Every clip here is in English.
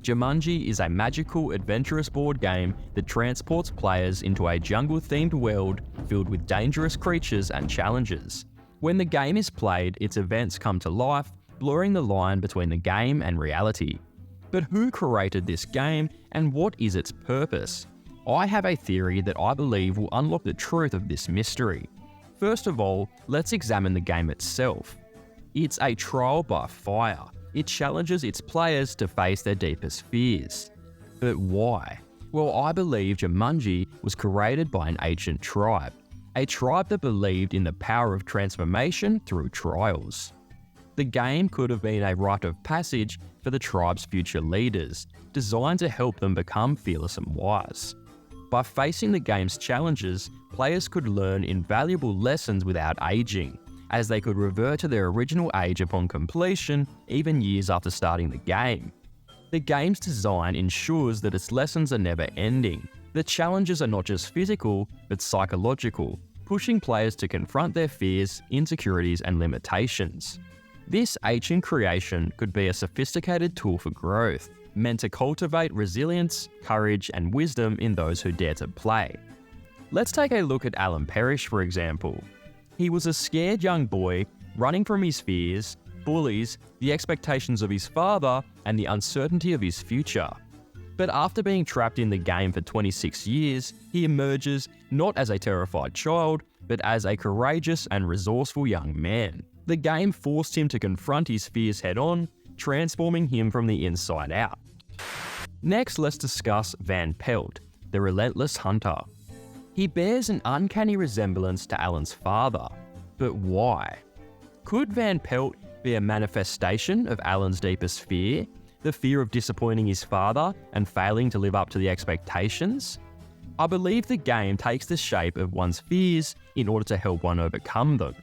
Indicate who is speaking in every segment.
Speaker 1: Jumanji is a magical, adventurous board game that transports players into a jungle-themed world filled with dangerous creatures and challenges. When the game is played, its events come to life, blurring the line between the game and reality. But who created this game and what is its purpose? I have a theory that I believe will unlock the truth of this mystery. First of all, let's examine the game itself. It's a trial by fire. It challenges its players to face their deepest fears. But why? Well, I believe Jumanji was created by an ancient tribe. A tribe that believed in the power of transformation through trials. The game could have been a rite of passage for the tribe's future leaders, designed to help them become fearless and wise. By facing the game's challenges, players could learn invaluable lessons without aging, as they could revert to their original age upon completion, even years after starting the game. The game's design ensures that its lessons are never ending. The challenges are not just physical, but psychological, pushing players to confront their fears, insecurities, and limitations. This ancient creation could be a sophisticated tool for growth, meant to cultivate resilience, courage, and wisdom in those who dare to play. Let's take a look at Alan Parrish, for example. He was a scared young boy, running from his fears, bullies, the expectations of his father, and the uncertainty of his future. But after being trapped in the game for 26 years, he emerges not as a terrified child, but as a courageous and resourceful young man. The game forced him to confront his fears head-on, transforming him from the inside out. Next, let's discuss Van Pelt, the relentless hunter. He bears an uncanny resemblance to Alan's father. But why? Could Van Pelt be a manifestation of Alan's deepest fear, the fear of disappointing his father and failing to live up to the expectations? I believe the game takes the shape of one's fears in order to help one overcome them.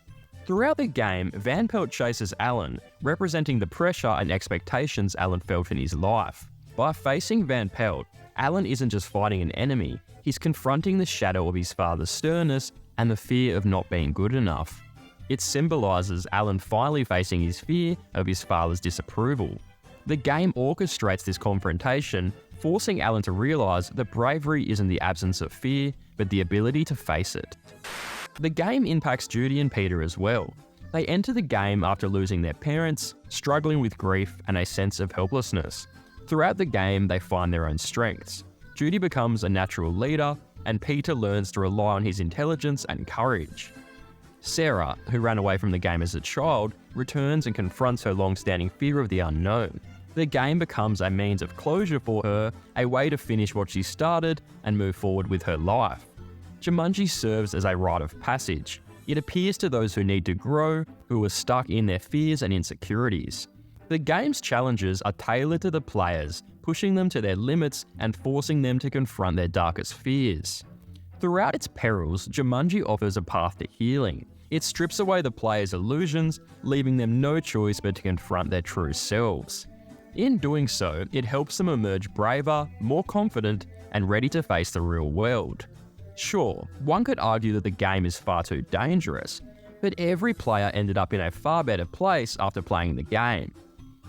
Speaker 1: Throughout the game, Van Pelt chases Alan, representing the pressure and expectations Alan felt in his life. By facing Van Pelt, Alan isn't just fighting an enemy, he's confronting the shadow of his father's sternness and the fear of not being good enough. It symbolises Alan finally facing his fear of his father's disapproval. The game orchestrates this confrontation, forcing Alan to realise that bravery isn't the absence of fear, but the ability to face it. The game impacts Judy and Peter as well. They enter the game after losing their parents, struggling with grief and a sense of helplessness. Throughout the game, they find their own strengths. Judy becomes a natural leader, and Peter learns to rely on his intelligence and courage. Sarah, who ran away from the game as a child, returns and confronts her long-standing fear of the unknown. The game becomes a means of closure for her, a way to finish what she started and move forward with her life. Jumanji serves as a rite of passage. It appeals to those who need to grow, who are stuck in their fears and insecurities. The game's challenges are tailored to the players, pushing them to their limits and forcing them to confront their darkest fears. Throughout its perils, Jumanji offers a path to healing. It strips away the players' illusions, leaving them no choice but to confront their true selves. In doing so, it helps them emerge braver, more confident, and ready to face the real world. Sure, one could argue that the game is far too dangerous, but every player ended up in a far better place after playing the game.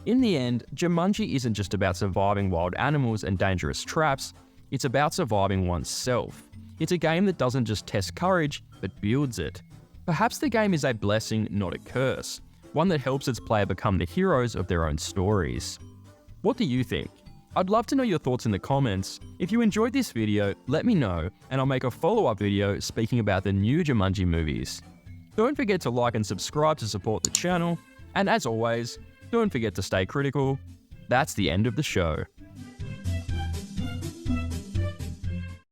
Speaker 1: In the end, Jumanji isn't just about surviving wild animals and dangerous traps, it's about surviving oneself. It's a game that doesn't just test courage, but builds it. Perhaps the game is a blessing, not a curse, one that helps its player become the heroes of their own stories. What do you think? I'd love to know your thoughts in the comments. If you enjoyed this video, let me know, and I'll make a follow-up video speaking about the new Jumanji movies. Don't forget to like and subscribe to support the channel, and as always, don't forget to stay critical. That's the end of the show.